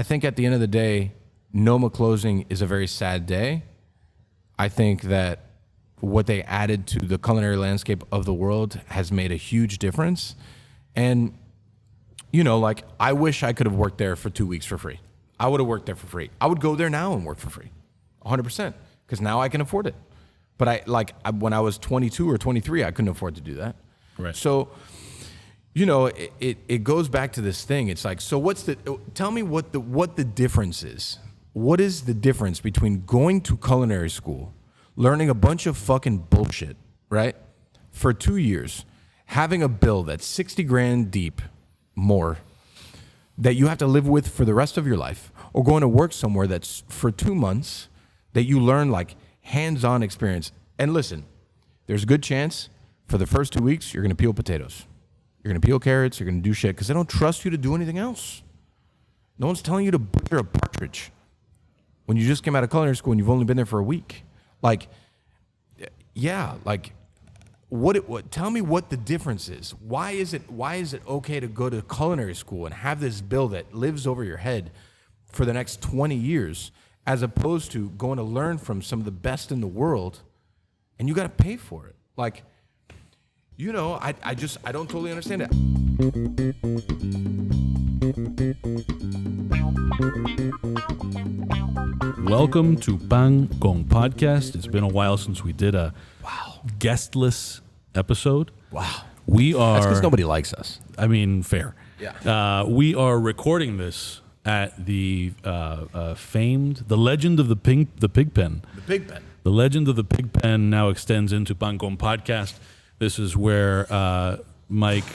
I think at the end of the day, Noma closing is a very sad day. I think that what they added to the culinary landscape of the world has made a huge difference. And, you know, like, I wish I could have worked there for 2 weeks for free. I would have worked there for free. I would go there now and work for free, 100%, because now I can afford it. But when I was 22 or 23, I couldn't afford to do that. Right. So, you know, it goes back to this thing. It's like, so tell me what the difference is. What is the difference between going to culinary school, learning a bunch of fucking bullshit, right, for 2 years, having a bill that's 60 grand deep more that you have to live with for the rest of your life, or going to work somewhere that's for 2 months that you learn like hands-on experience. And listen, there's a good chance for the first 2 weeks you're going to peel potatoes. You're going to peel carrots. You're going to do shit because they don't trust you to do anything else. No one's telling you to butcher a partridge when you just came out of culinary school and you've only been there for a week. Like, yeah, like, tell me what the difference is. Why is it okay to go to culinary school and have this bill that lives over your head for the next 20 years, as opposed to going to learn from some of the best in the world, and you got to pay for it? Like, you know, I don't totally understand it. Welcome to Pan Con Podcast. It's been a while since we did a guestless episode. Wow. That's because nobody likes us. I mean, fair. Yeah. We are recording this at the famed, the legend of the pig pen. The pig pen. The legend of the pig pen now extends into Pan Con Podcast. This is where Mike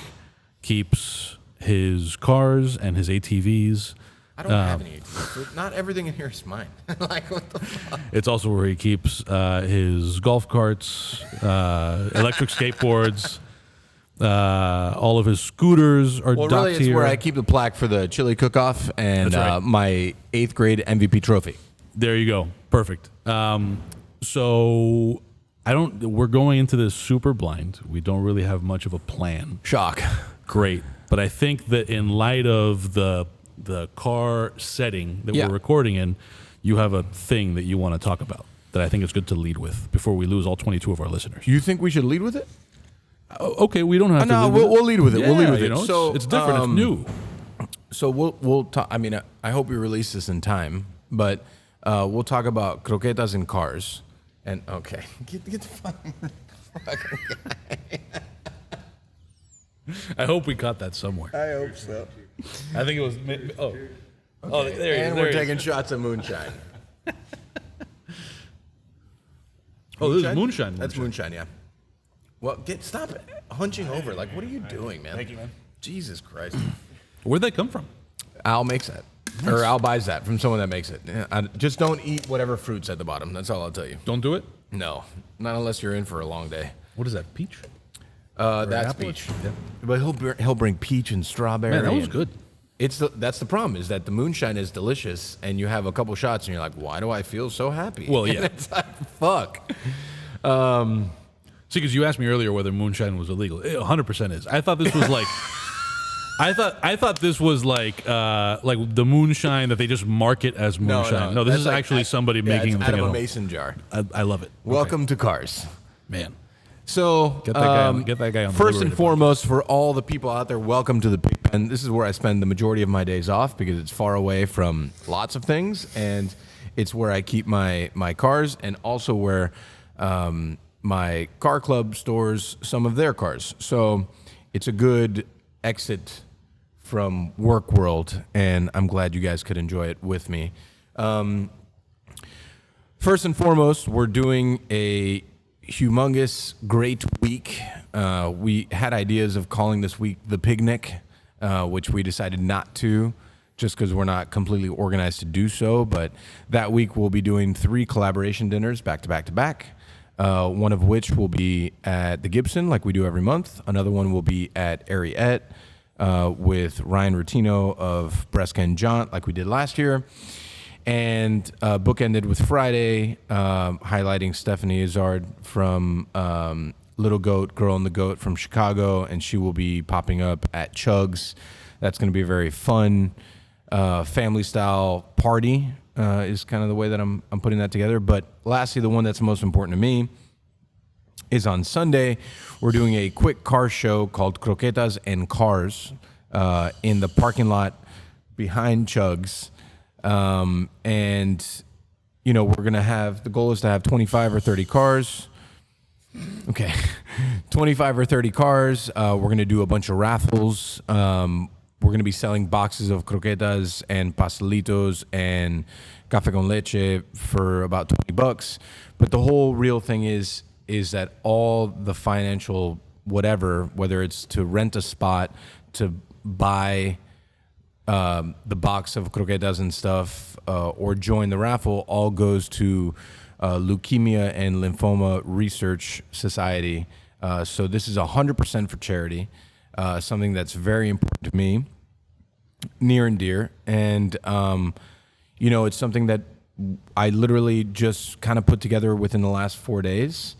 keeps his cars and his ATVs. I don't have any ATVs. Not everything in here is mine. Like, what the fuck? It's also where he keeps his golf carts, electric skateboards, all of his scooters are docked really, it's here. where I keep the plaque for the chili cook-off and That's right. my 8th grade MVP trophy. There you go. Perfect. So we're going into this super blind. We don't really have much of a plan. Shock. Great. But I think that in light of the car setting that we're recording in, you have a thing that you want to talk about that I think is good to lead with before we lose all 22 of our listeners. You think we should lead with it? Okay, we don't have to. No, we'll lead with it. Yeah, we'll lead with it. Know, so it's different. It's new. So we'll talk. I mean, I hope we release this in time, but we'll talk about croquetas and cars. And okay, get the fucking guy. I hope we caught that somewhere. I hope so. I think it was. Okay. There he is. And we're taking shots of moonshine. This is moonshine. That's moonshine, yeah. Well, stop hunching over. Like, what are you doing, man? Thank you, man. Jesus Christ. Where'd they come from? Al makes that. Nice. Or Al buys that from someone that makes it. Just don't eat whatever fruit's at the bottom. That's all I'll tell you. Don't do it? No. Not unless you're in for a long day. What is that, peach? That's peach. Yeah. But he'll bring peach and strawberry. Man, that was good. That's the problem, is that the moonshine is delicious, and you have a couple shots, and you're like, why do I feel so happy? Well, yeah. And it's like, fuck. See, because you asked me earlier whether moonshine was illegal. It 100% is. I thought this was like... I thought this was like the moonshine that they just market as moonshine. No, this is like, actually somebody making it's the thing out of a at mason jar. I love it. Welcome to cars, man. So get that guy on. First and foremost, for all the people out there, welcome to the Pig Pen. This is where I spend the majority of my days off because it's far away from lots of things, and it's where I keep my cars, and also where my car club stores some of their cars. So it's a good exit from work world, and I'm glad you guys could enjoy it with me. First and foremost, we're doing a humongous, great week. We had ideas of calling this week the Picnic, which we decided not to, just because we're not completely organized to do so. But that week we'll be doing 3 collaboration dinners back to back to back. One of which will be at the Gibson, like we do every month. Another one will be at Ariette with Ryan Rutino of Bresca and Jaunt, like we did last year. And bookended with Friday, highlighting Stephanie Izard from Little Goat, Girl and the Goat from Chicago, and she will be popping up at Chug's. That's going to be a very fun family style party is kind of the way that I'm putting that together. But lastly, the one that's most important to me is on Sunday. We're doing a quick car show called Croquetas and Cars in the parking lot behind Chug's. And, you know, we're going to have, the goal is to have 25 or 30 cars. Okay. 25 or 30 cars. We're going to do a bunch of raffles. We're going to be selling boxes of croquetas and pastelitos and café con leche for about $20. But the whole real thing is that all the financial whatever, whether it's to rent a spot, to buy the box of croquetas and stuff, or join the raffle, all goes to Leukemia and Lymphoma Research Society. So this is 100% for charity, something that's very important to me, near and dear. And, you know, it's something that I literally just kind of put together within the last 4 days.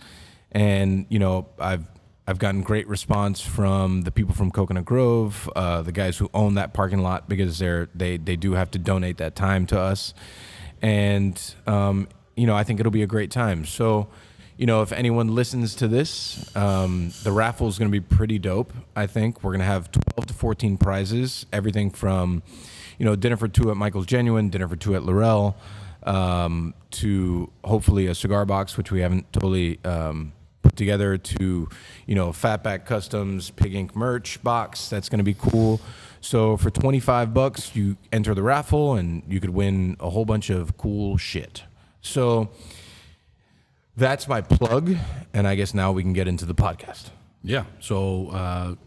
And, you know, I've gotten great response from the people from Coconut Grove, the guys who own that parking lot, because they do have to donate that time to us. And, you know, I think it'll be a great time. So, you know, if anyone listens to this, the raffle is going to be pretty dope. I think we're going to have 12 to 14 prizes, everything from, you know, dinner for two at Michael's Genuine, dinner for two at Laurel, to hopefully a cigar box, which we haven't totally put together, to, you know, Fatback Customs Pig Ink merch box. That's going to be cool. So for $25, you enter the raffle and you could win a whole bunch of cool shit. So that's my plug, and I guess now we can get into the podcast. Yeah. So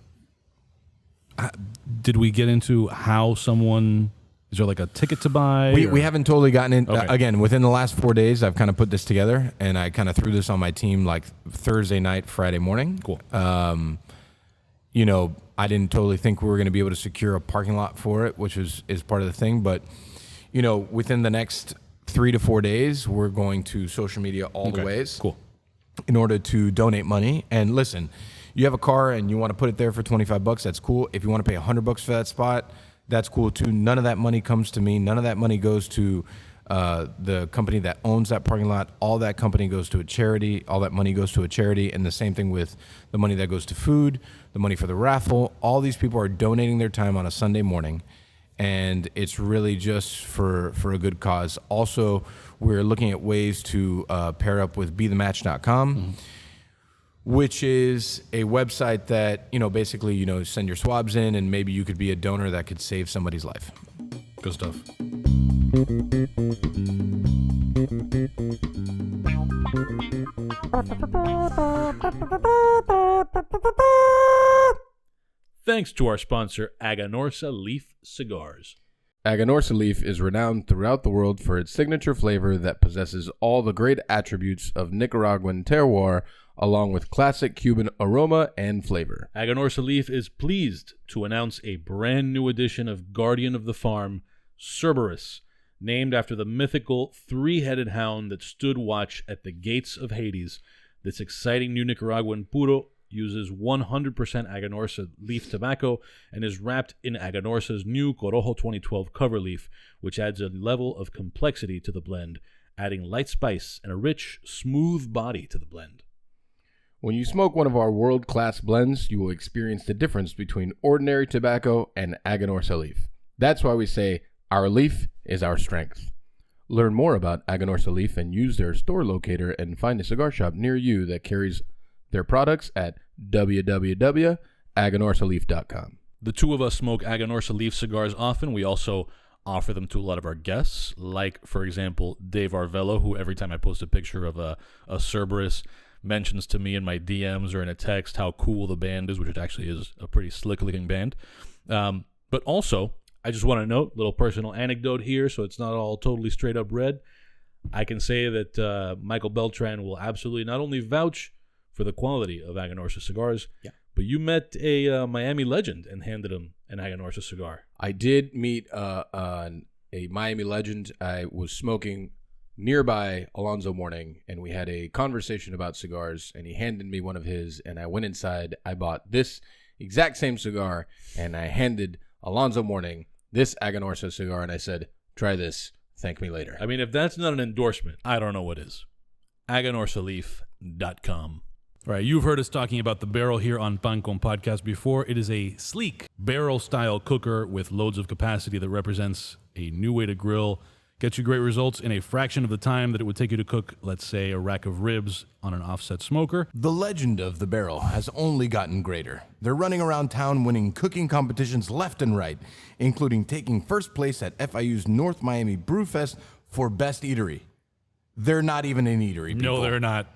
did we get into how someone... Is there like a ticket to buy? We haven't totally gotten in. Okay. Again, within the last 4 days, I've kind of put this together, and I kind of threw this on my team like Thursday night, Friday morning. Cool. You know, I didn't totally think we were going to be able to secure a parking lot for it, which is part of the thing. But, you know, within the next 3 to 4 days, we're going to social media all the ways. Cool. In order to donate money. And listen, you have a car and you want to put it there for $25, that's cool. If you want to pay $100 for that spot, that's cool too. None of that money comes to me. None of that money goes to the company that owns that parking lot. All that company goes to a charity. All that money goes to a charity. And the same thing with the money that goes to food, the money for the raffle. All these people are donating their time on a Sunday morning. And it's really just for a good cause. Also, we're looking at ways to pair up with BeTheMatch.com, which is a website that, you know, basically, you know, send your swabs in and maybe you could be a donor that could save somebody's life. Good stuff. Thanks to our sponsor, Aganorsa Leaf Cigars. Aganorsa Leaf is renowned throughout the world for its signature flavor that possesses all the great attributes of Nicaraguan terroir, along with classic Cuban aroma and flavor. Aganorsa Leaf is pleased to announce a brand new edition of Guardian of the Farm, Cerberus, named after the mythical three-headed hound that stood watch at the gates of Hades. This exciting new Nicaraguan puro uses 100% Aganorsa leaf tobacco and is wrapped in Aganorsa's new Corojo 2012 cover leaf, which adds a level of complexity to the blend, adding light spice and a rich, smooth body to the blend. When you smoke one of our world-class blends, you will experience the difference between ordinary tobacco and Aganorsa leaf. That's why we say our leaf is our strength. Learn more about Aganorsa leaf and use their store locator and find a cigar shop near you that carries their products at www.aganorsaleaf.com. The two of us smoke Aganorsa Leaf cigars often. We also offer them to a lot of our guests, like, for example, Dave Arvello, who every time I post a picture of a Cerberus mentions to me in my DMs or in a text how cool the band is, which it actually is a pretty slick-looking band. But also, I just want to note, little personal anecdote here, so it's not all totally straight-up red. I can say that Michael Beltran will absolutely not only vouch for the quality of Aganorsa cigars, but you met a Miami legend and handed him an Aganorsa cigar. I did meet a Miami legend. I was smoking nearby Alonzo Mourning, and we had a conversation about cigars, and he handed me one of his, and I went inside. I bought this exact same cigar, and I handed Alonzo Mourning this Aganorsa cigar, and I said, try this. Thank me later. I mean, if that's not an endorsement, I don't know what is. AganorsaLeaf.com. All right, you've heard us talking about the barrel here on Pan Con Podcast before. It is a sleek barrel-style cooker with loads of capacity that represents a new way to grill. Gets you great results in a fraction of the time that it would take you to cook, let's say, a rack of ribs on an offset smoker. The legend of the barrel has only gotten greater. They're running around town winning cooking competitions left and right, including taking first place at FIU's North Miami Brewfest for Best Eatery. They're not even an eatery, people. No, they're not.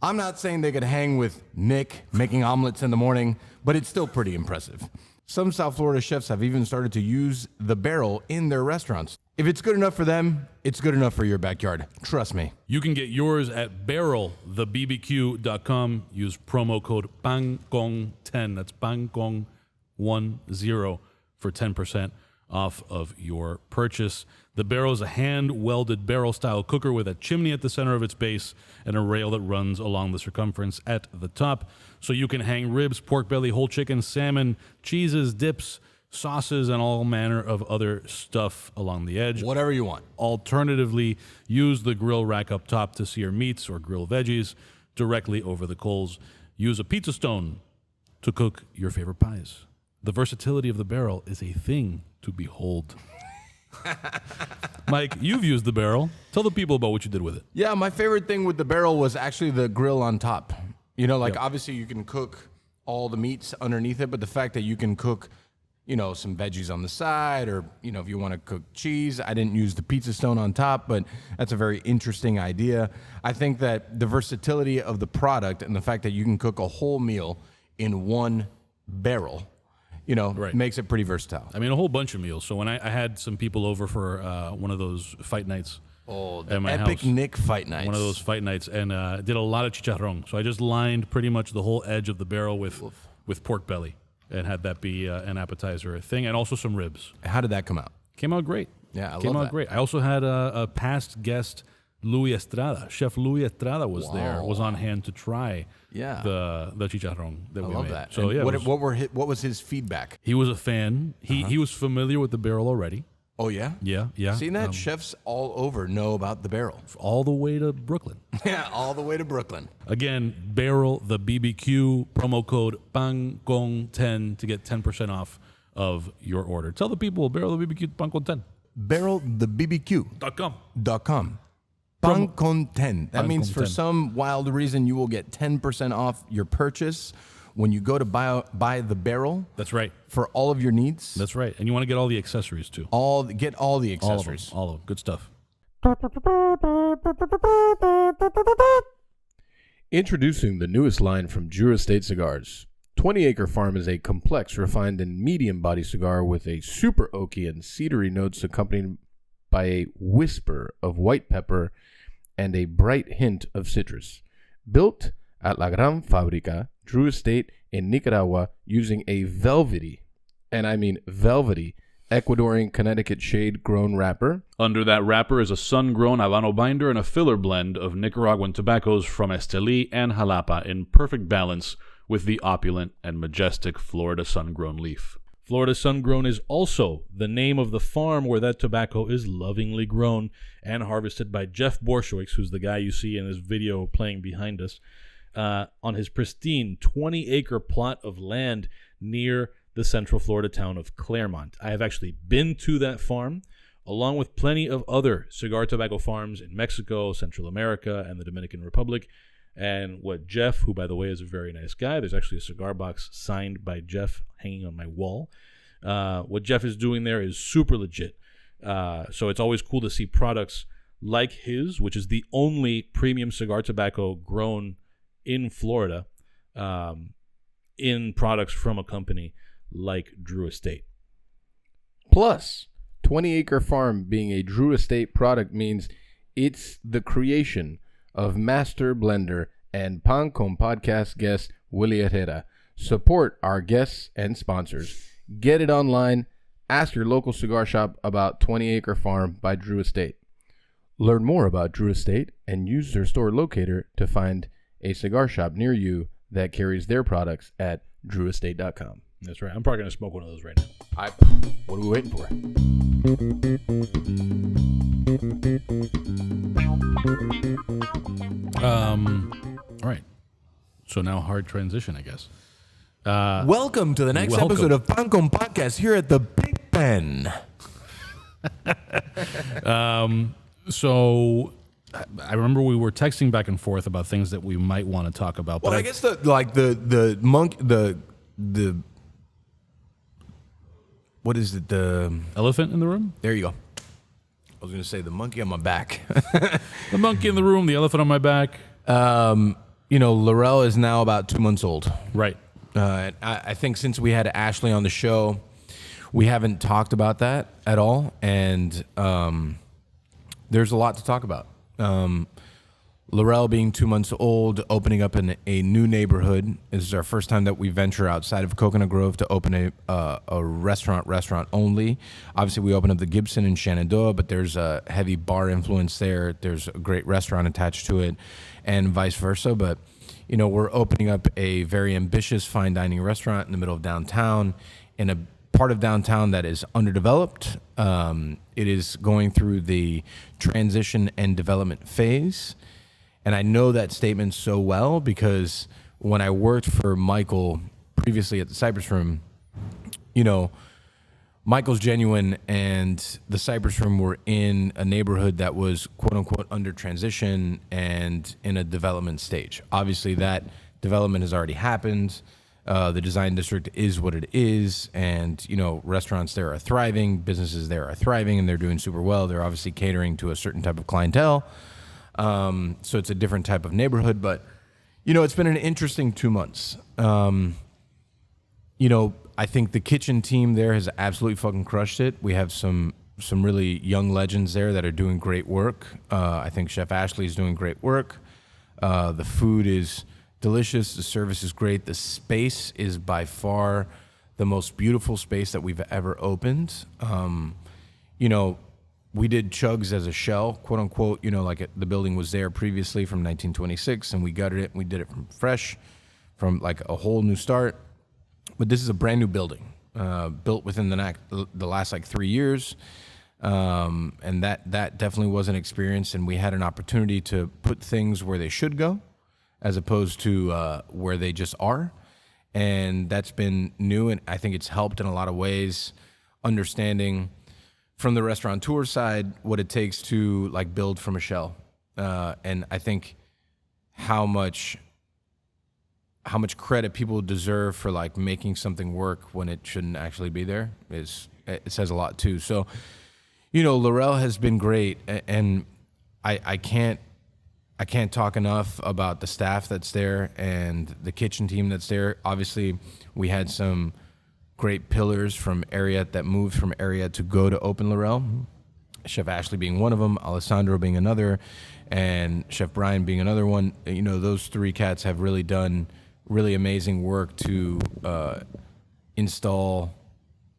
I'm not saying they could hang with Nick making omelets in the morning, but it's still pretty impressive. Some South Florida chefs have even started to use the barrel in their restaurants. If it's good enough for them, it's good enough for your backyard. Trust me. You can get yours at barrelthebbq.com. Use promo code PANCON10. That's PANCON10 for 10% off of your purchase. The barrel is a hand-welded barrel-style cooker with a chimney at the center of its base and a rail that runs along the circumference at the top. So you can hang ribs, pork belly, whole chicken, salmon, cheeses, dips, sauces, and all manner of other stuff along the edge. Whatever you want. Alternatively, use the grill rack up top to sear meats or grill veggies directly over the coals. Use a pizza stone to cook your favorite pies. The versatility of the barrel is a thing to behold. Mike, you've used the barrel. Tell the people about what you did with it. Yeah, my favorite thing with the barrel was actually the grill on top. You know, like obviously you can cook all the meats underneath it, but the fact that you can cook, you know, some veggies on the side, or, you know, if you want to cook cheese. I didn't use the pizza stone on top, but that's a very interesting idea. I think that the versatility of the product and the fact that you can cook a whole meal in one barrel, you know, makes it pretty versatile. I mean, a whole bunch of meals. So when I had some people over for one of those fight nights at my epic house, Nick fight nights. one of those fight nights, and did a lot of chicharrón. So I just lined pretty much the whole edge of the barrel with pork belly and had that be an appetizer thing, and also some ribs. How did that come out? Came out great. Yeah, Came out great. I also had a past guest, Louis Estrada. Chef Louis Estrada was on hand to try the chicharrón that we made. I love that. So and what was his feedback? He was a fan. He was familiar with the barrel already. Oh, yeah? Yeah. Seen that? Chefs all over know about the barrel. All the way to Brooklyn. Yeah, all the way to Brooklyn. Again, Barrel the BBQ, promo code PANCON10 to get 10% off of your order. Tell the people, Barrel the BBQ, PANCON10. BarrelTheBBQ.com. PANCON10. That means for some wild reason you will get 10% off your purchase when you go to buy the barrel. That's right. For all of your needs. That's right. And you want to get all the accessories too. Get all the accessories. All of them. Good stuff. Introducing the newest line from Drew Estate Cigars. 20 Acre Farm is a complex, refined, and medium body cigar with a super oaky and cedary notes accompanied by a whisper of white pepper and a bright hint of citrus. Built at La Gran Fabrica, Drew Estate in Nicaragua, using a velvety, and I mean velvety, Ecuadorian Connecticut shade grown wrapper. Under that wrapper is a sun-grown Habano binder and a filler blend of Nicaraguan tobaccos from Esteli and Jalapa in perfect balance with the opulent and majestic Florida sun-grown leaf. Florida sun-grown is also the name of the farm where that tobacco is lovingly grown and harvested by Jeff Borshowitz, who's the guy you see in this video playing behind us, on his pristine 20-acre plot of land near the central Florida town of Claremont. I have actually been to that farm, along with plenty of other cigar tobacco farms in Mexico, Central America, and the Dominican Republic. And what Jeff, who by the way is a very nice guy, there's actually a cigar box signed by Jeff hanging on my wall. What Jeff is doing there is super legit. So it's always cool to see products like his, which is the only premium cigar tobacco grown in Florida, in products from a company like Drew Estate. Plus, 20 Acre Farm being a Drew Estate product means it's the creation of master blender and Pan Con podcast guest Willie Herrera. Support our guests and sponsors. Get it online. Ask your local cigar shop about 20 Acre Farm by Drew Estate. Learn more about Drew Estate and use their store locator to find a cigar shop near you that carries their products at drewestate.com. That's right. I'm probably going to smoke one of those right now. What are we waiting for? All right. So now hard transition, I guess. Welcome to the next episode of Pancom Podcast here at the Big Ben. So I remember we were texting back and forth about things that we might want to talk about. Well, But I guess the monk the what is it, the elephant in the room? there you go. I was gonna say the monkey on my back. The monkey in the room, the elephant on my back. Laurel is now about 2 months old. Right. I think since we had Ashley on the show, we haven't talked about that at all, and there's a lot to talk about. Laurel being 2 months old, opening up in a new neighborhood. This is our first time that we venture outside of Coconut Grove to open a restaurant only. Obviously, we opened up the Gibson in Shenandoah, but there's a heavy bar influence there. There's a great restaurant attached to it, and vice versa. But we're opening up a very ambitious fine dining restaurant in the middle of downtown, in a part of downtown that is underdeveloped. It is going through the transition and development phase. And I know that statement so well because when I worked for Michael previously at the Cypress Room, Michael's Genuine and the Cypress Room were in a neighborhood that was quote unquote under transition and in a development stage. Obviously that development has already happened. The design district is what it is, and restaurants there are thriving, businesses there are thriving, and they're doing super well. They're obviously catering to a certain type of clientele, so it's a different type of neighborhood. But it's been an interesting 2 months. I think the kitchen team there has absolutely fucking crushed it. We have some really young legends there that are doing great work. I think Chef Ashley is doing great work. The food is delicious. The service is great. The space is by far the most beautiful space that we've ever opened. We did Chug's as a shell, quote unquote, the building was there previously from 1926 and we gutted it and we did it from fresh, from like a whole new start. But this is a brand new building, built within the last 3 years. And that definitely was an experience, and we had an opportunity to put things where they should go, as opposed to where they just are. And that's been new, and I think it's helped in a lot of ways, understanding from the restaurateur side what it takes to build from a shell. And I think how much credit people deserve for making something work when it shouldn't actually be there it says a lot too. So, Laurel has been great, and I can't talk enough about the staff that's there and the kitchen team that's there. Obviously, we had some great pillars from Ariat that moved from Ariat to go to open Laurel. Chef Ashley being one of them, Alessandro being another, and Chef Brian being another one. Those three cats have really done really amazing work to install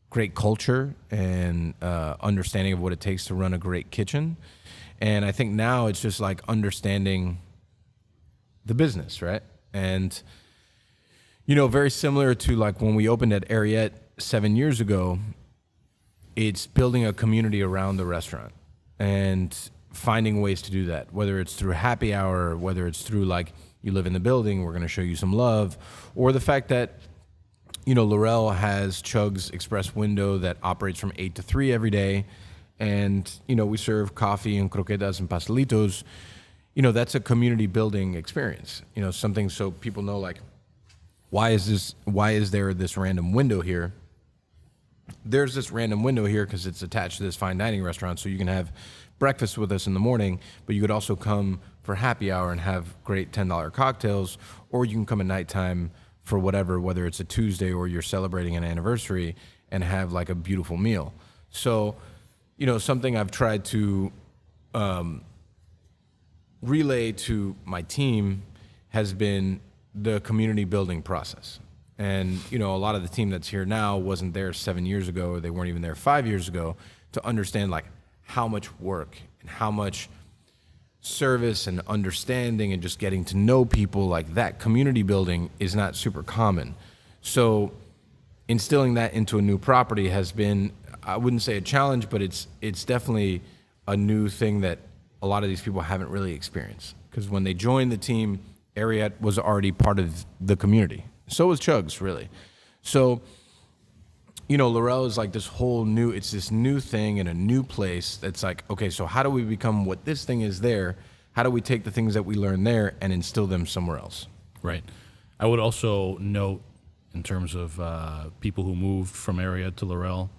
great culture and understanding of what it takes to run a great kitchen. And I think now it's just understanding the business, right? And, very similar to when we opened at Ariat 7 years ago, it's building a community around the restaurant and finding ways to do that, whether it's through happy hour, whether it's through you live in the building, we're going to show you some love, or the fact that, Laurel has Chug's Express window that operates from 8 to 3 every day. And, we serve coffee and croquetas and pastelitos. That's a community building experience, something so people know, why is there this random window here? There's this random window here because it's attached to this fine dining restaurant, so you can have breakfast with us in the morning, but you could also come for happy hour and have great $10 cocktails, or you can come at nighttime for whether it's a Tuesday or you're celebrating an anniversary, and have a beautiful meal. So, something I've tried to relay to my team has been the community building process. And, a lot of the team that's here now wasn't there 7 years ago, or they weren't even there 5 years ago, to understand how much work and how much service and understanding and just getting to know people, that community building is not super common. So, instilling that into a new property has been, I wouldn't say a challenge, but it's definitely a new thing that a lot of these people haven't really experienced. Because when they joined the team, Ariat was already part of the community. So was Chug's, really. So, you know, Laurel is like this whole new, it's this new thing in a new place that's like, okay, so how do we become what this thing is there? How do we take the things that we learn there and instill them somewhere else? Right. I would also note, in terms of people who moved from area to Laurel,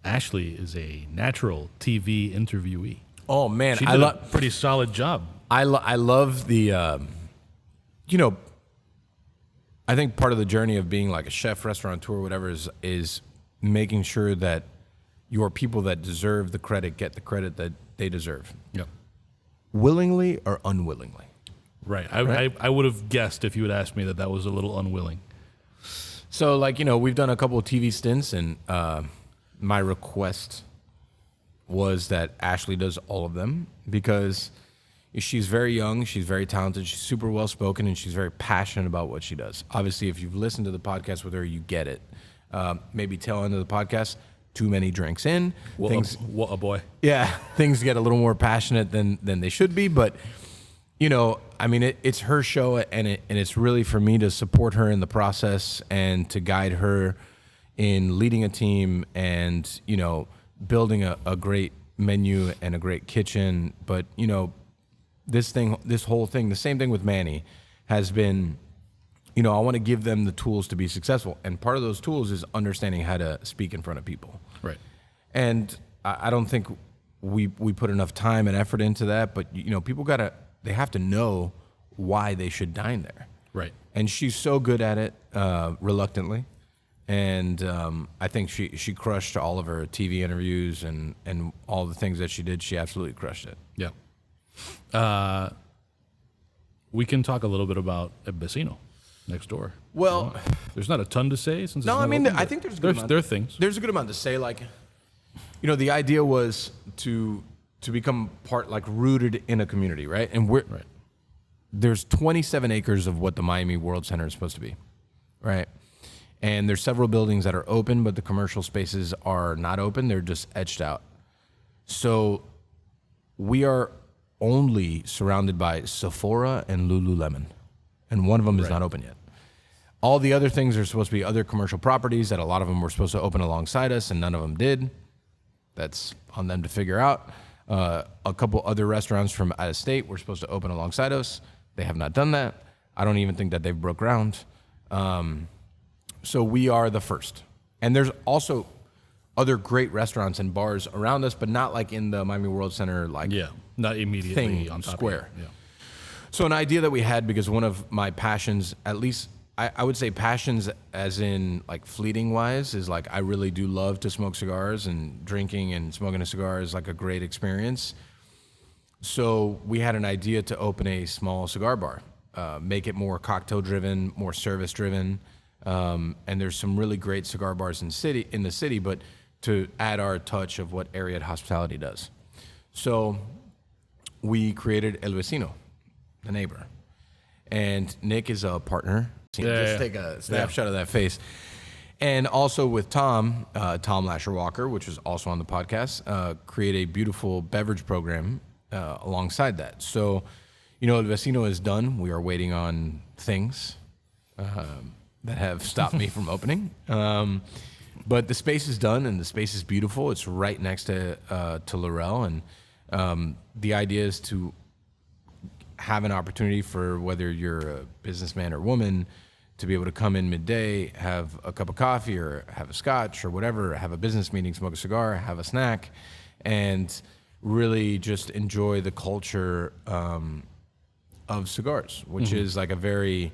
Ashley is a natural TV interviewee. Oh, man. She did a pretty solid job. I love the, you know, I think part of the journey of being like a chef, restaurateur, whatever, is making sure that your people that deserve the credit get the credit that they deserve. Yep. Willingly or unwillingly. Right. I would have guessed if you had asked me that was a little unwilling. So, like, you know, we've done a couple of TV stints, and my request was that Ashley does all of them because she's very young, she's very talented, she's super well-spoken, and she's very passionate about what she does. Obviously, if you've listened to the podcast with her, you get it. Maybe tail end of the podcast, too many drinks in. What a boy. Yeah, things get a little more passionate than they should be, but, you know, I mean, it's her show, and it's really for me to support her in the process and to guide her in leading a team and, you know, building a great menu and a great kitchen. But, you know, this whole thing, the same thing with Manny, has been, you know, I want to give them the tools to be successful. And part of those tools is understanding how to speak in front of people. Right. And I don't think we put enough time and effort into that. But, you know, people they have to know why they should dine there. Right. And she's so good at it, reluctantly. And I think she crushed all of her TV interviews and all the things that she did. She absolutely crushed it. Yeah. We can talk a little bit about Vecino next door. Well, there's not a ton to say since no, it's not I mean, open, I think there's a good amount. There are things. There's a good amount to say. Like, you know, the idea was to become rooted in a community, right? And there's 27 acres of what the Miami World Center is supposed to be, right? And there's several buildings that are open, but the commercial spaces are not open. They're just etched out. So we are only surrounded by Sephora and Lululemon, and one of them is not open yet. All the other things are supposed to be other commercial properties that a lot of them were supposed to open alongside us, and none of them did. That's on them to figure out. A couple other restaurants from out of state were supposed to open alongside us. They have not done that. I don't even think that they've broke ground. So we are the first. And there's also other great restaurants and bars around us, but not like in the Miami World Center, not immediately thing on top square. Yeah. So an idea that we had, because one of my passions, at least I would say passions as in like fleeting wise, is like I really do love to smoke cigars, and drinking and smoking a cigar is like a great experience. So we had an idea to open a small cigar bar, make it more cocktail driven, more service driven. And there's some really great cigar bars in the city, but to add our touch of what Ariat Hospitality does. So we created El Vecino, the neighbor. And Nick is a partner. Take a snapshot of that face. And also with Tom Lasher-Walker, which was also on the podcast, create a beautiful beverage program alongside that. So, you know, El Vecino is done. We are waiting on things that have stopped me from opening. But the space is done, and the space is beautiful. It's right next to Laurel, and the idea is to have an opportunity for whether you're a businessman or woman to be able to come in midday, have a cup of coffee or have a scotch or whatever, have a business meeting, smoke a cigar, have a snack, and really just enjoy the culture of cigars, which is like a very,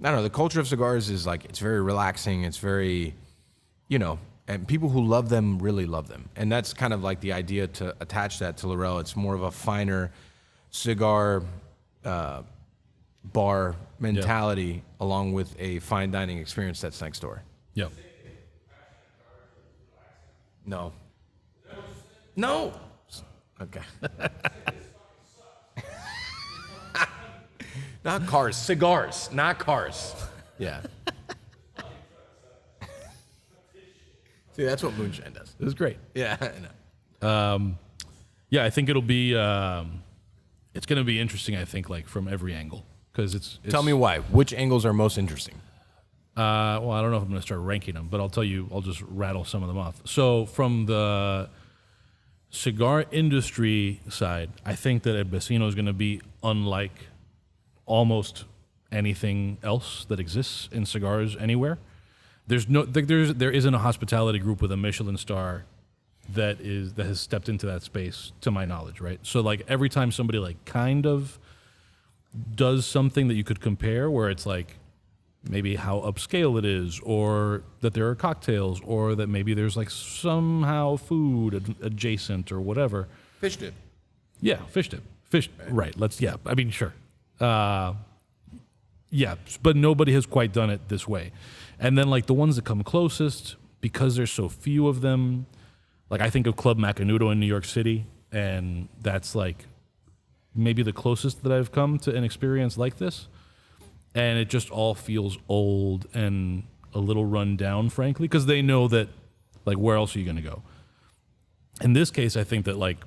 I don't know, the culture of cigars is like, it's very relaxing. It's very, you know, and people who love them really love them. And that's kind of like the idea to attach that to Laurel. It's more of a finer cigar bar mentality along with a fine dining experience that's next door. Yep. No. Okay. Not cars, cigars, not cars. Yeah. See, that's what moonshine does. It was great. Yeah, I know. Yeah, I think it'll be. It's going to be interesting. I think like from every angle because it's. Tell me why. Which angles are most interesting? Well, I don't know if I'm going to start ranking them, but I'll tell you. I'll just rattle some of them off. So from the cigar industry side, I think that a Vecino is going to be unlike almost anything else that exists in cigars anywhere. There isn't a hospitality group with a Michelin star that has stepped into that space to my knowledge, right? So like every time somebody like kind of does something that you could compare where it's like maybe how upscale it is or that there are cocktails or that maybe there's like somehow food adjacent or whatever. Fish dip. Yeah, fish dip. Right. I mean, sure. Yeah, but nobody has quite done it this way. And then like the ones that come closest, because there's so few of them, like I think of Club Macanudo in New York City, and that's like maybe the closest that I've come to an experience like this. And it just all feels old and a little run down, frankly, because they know that like where else are you going to go? In this case, I think that like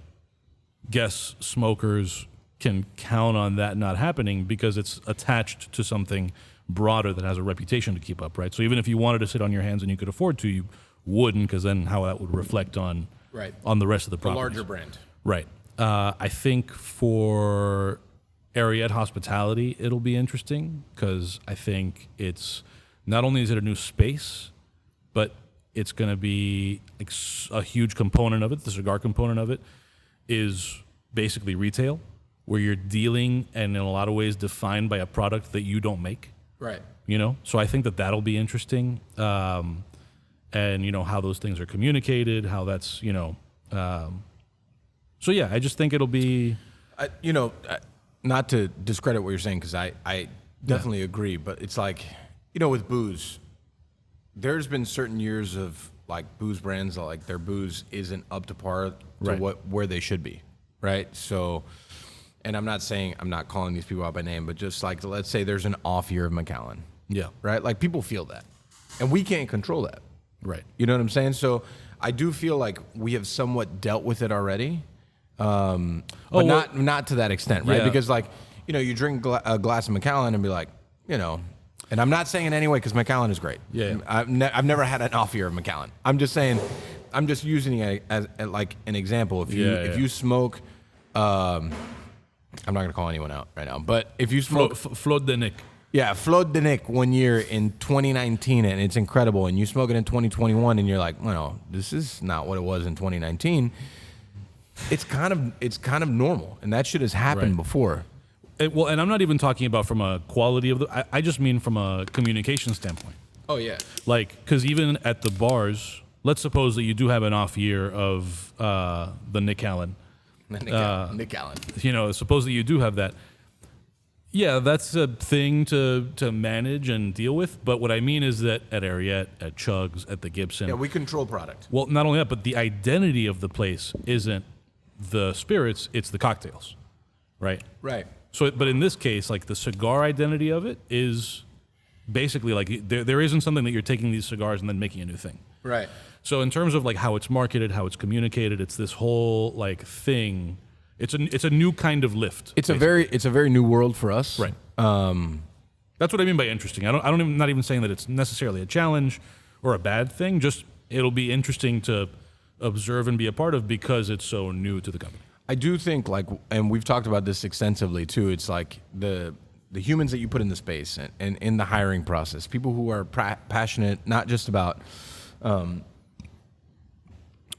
guests, smokers can count on that not happening because it's attached to something broader that has a reputation to keep up, right? So even if you wanted to sit on your hands and you could afford to, you wouldn't, because then how that would reflect on the rest of the properties. The larger brand. Right. I think for Ariete Hospitality, it'll be interesting because I think it's not only is it a new space, but it's going to be like a huge component of it. The cigar component of it is basically retail, where you're dealing and in a lot of ways defined by a product that you don't make. Right. You know, so I think that that'll be interesting, and you know how those things are communicated, how that's so yeah, I just think it'll be, not to discredit what you're saying because I definitely agree, but it's like with booze, there's been certain years of like booze brands that like their booze isn't up to par to where they should be, right? So. And I'm not calling these people out by name, but just like, let's say there's an off year of Macallan. Yeah. Right? Like people feel that. And we can't control that. Right. You know what I'm saying? So I do feel like we have somewhat dealt with it already. But not to that extent, right? Yeah. Because like, you drink a glass of Macallan and be like, and I'm not saying in any way because Macallan is great. Yeah. I've never had an off year of Macallan. I'm just saying, I'm just using it as like an example. If you smoke, I'm not going to call anyone out right now, but if you smoke... Flot de Nick. Yeah, Flot de Nick 1 year in 2019, and it's incredible, and you smoke it in 2021, and you're like, well, this is not what it was in 2019. It's kind of normal, and that shit has happened before. And I'm not even talking about from a quality of the... I just mean from a communication standpoint. Oh, yeah. Like, because even at the bars, let's suppose that you do have an off year of the Nick Allen. Nick Allen. Suppose that you do have that. Yeah, that's a thing to manage and deal with. But what I mean is that at Ariete, at Chug's, at the Gibson... Yeah, we control product. Well, not only that, but the identity of the place isn't the spirits, it's the cocktails, right? Right. So, but in this case, like the cigar identity of it is basically like there isn't something that you're taking these cigars and then making a new thing. Right. So in terms of like how it's marketed, how it's communicated, it's this whole like thing. It's a new kind of lift. It's a very new world for us. Right. That's what I mean by interesting. I'm not even saying that it's necessarily a challenge or a bad thing. Just it'll be interesting to observe and be a part of because it's so new to the company. I do think and we've talked about this extensively too. It's like the humans that you put in the space and in the hiring process, people who are passionate, not just about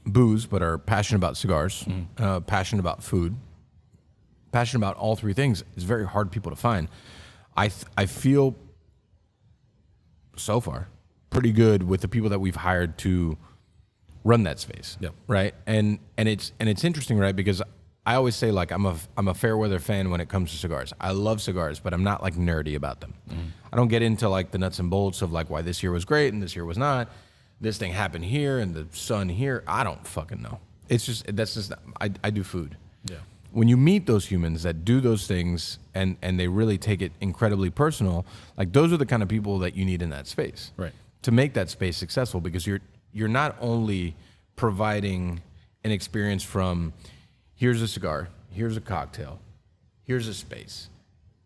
booze, but are passionate about cigars, passionate about food, passionate about all three things is very hard people to find. I feel so far pretty good with the people that we've hired to run that space. Yep. Right. And it's interesting, right? Because I always say like I'm a fair weather fan when it comes to cigars. I love cigars, but I'm not like nerdy about them. I don't get into like the nuts and bolts of like why this year was great and this year was not. This thing happened here and the sun here. I don't fucking know. I do food. Yeah. When you meet those humans that do those things and they really take it incredibly personal, like those are the kind of people that you need in that space. Right. To make that space successful because you're not only providing an experience from here's a cigar, here's a cocktail, here's a space.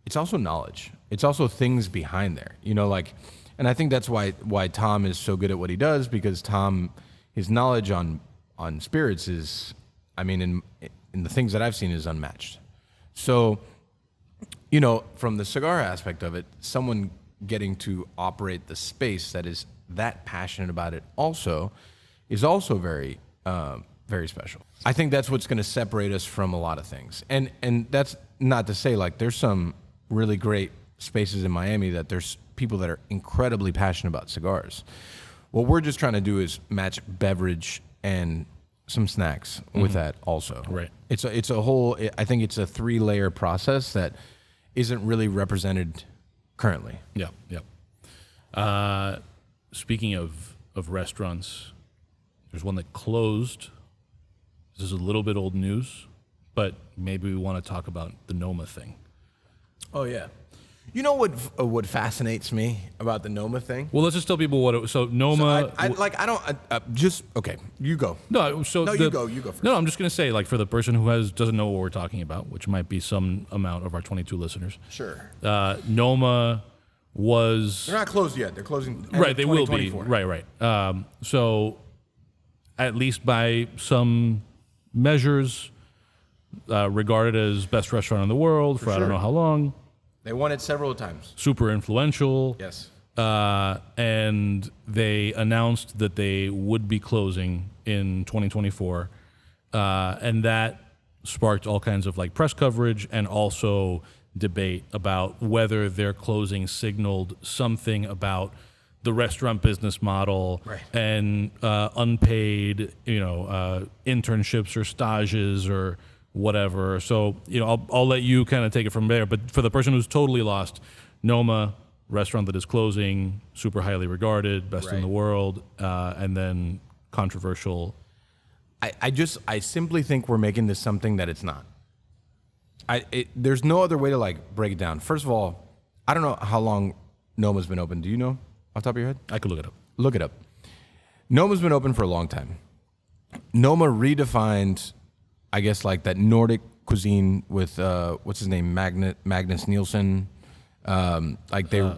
It's also knowledge. It's also things behind there. You know, like, and I think that's why Tom is so good at what he does, because Tom, his knowledge on spirits is, I mean, in the things that I've seen, is unmatched. So, you know, from the cigar aspect of it, someone getting to operate the space that is that passionate about it is also very, very special. I think that's what's going to separate us from a lot of things. And that's not to say, like, there's some really great spaces in Miami that there's people that are incredibly passionate about cigars. What we're just trying to do is match beverage and some snacks with that also. Right. It's a whole, I think it's a 3-layer process that isn't really represented currently. Yeah, yeah. Speaking of restaurants, there's one that closed. This is a little bit old news, but maybe we want to talk about the Noma thing. Oh, yeah. You know what fascinates me about the Noma thing? Well, let's just tell people what it was. So Noma... Okay, you go. No, you go first. No, I'm just going to say, like, for the person who doesn't know what we're talking about, which might be some amount of our 22 listeners. Sure. Noma was... They're not closed yet. They're closing Right, they will be. Right. So, at least by some measures, regarded as best restaurant in the world for I don't know how long. They won it several times. Super influential. Yes. And they announced that they would be closing in 2024. And that sparked all kinds of, like, press coverage and also debate about whether their closing signaled something about the restaurant business model, right, and unpaid, internships or stages or whatever. So, I'll let you kind of take it from there. But for the person who's totally lost, Noma, restaurant that is closing, super highly regarded, best in the world, and then controversial. I simply think we're making this something that it's not. There's no other way to, like, break it down. First of all, I don't know how long Noma's been open. Do you know off the top of your head? I could look it up. Look it up. Noma's been open for a long time. Noma redefined, I guess, like, that Nordic cuisine with what's his name, Magnus Nielsen. Like, they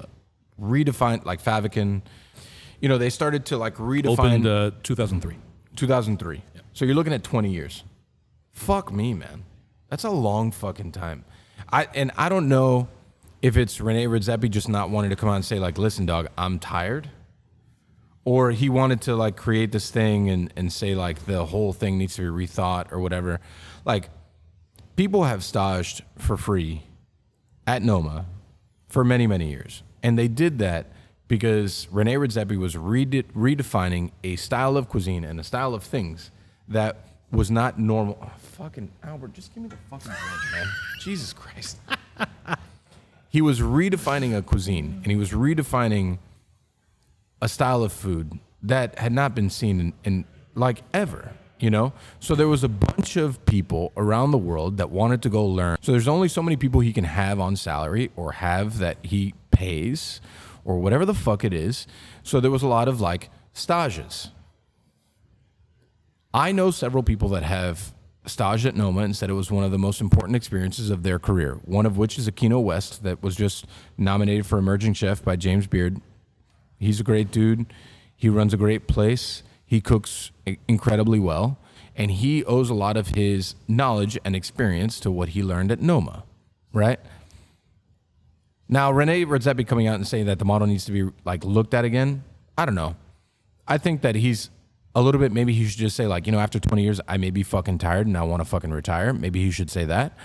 redefined, like, Faviken. They started to, like, redefine. Opened 2003. 2003. Yeah. So you're looking at 20 years. Fuck me, man. That's a long fucking time. I don't know if it's René Redzepi just not wanting to come out and say, like, listen, dog, I'm tired. Or he wanted to, like, create this thing and say, like, the whole thing needs to be rethought or whatever. Like, people have staged for free at Noma for many, many years. And they did that because René Redzepi was redefining a style of cuisine and a style of things that was not normal. Oh, fucking Albert, just give me the fucking drink, man. Jesus Christ. He was redefining a cuisine, and he was redefining a style of food that had not been seen in like, ever, So there was a bunch of people around the world that wanted to go learn. So there's only so many people he can have on salary or have that he pays or whatever the fuck it is. So there was a lot of, like, stages. I know several people that have staged at Noma and said it was one of the most important experiences of their career, one of which is Aquino West that was just nominated for Emerging Chef by James Beard. He's a great dude. He runs a great place. He cooks incredibly well. And he owes a lot of his knowledge and experience to what he learned at Noma, right? Now, René Redzepi coming out and saying that the model needs to be, like, looked at again, I don't know. I think that he's a little bit, maybe he should just say, like, after 20 years, I may be fucking tired and I want to fucking retire. Maybe he should say that.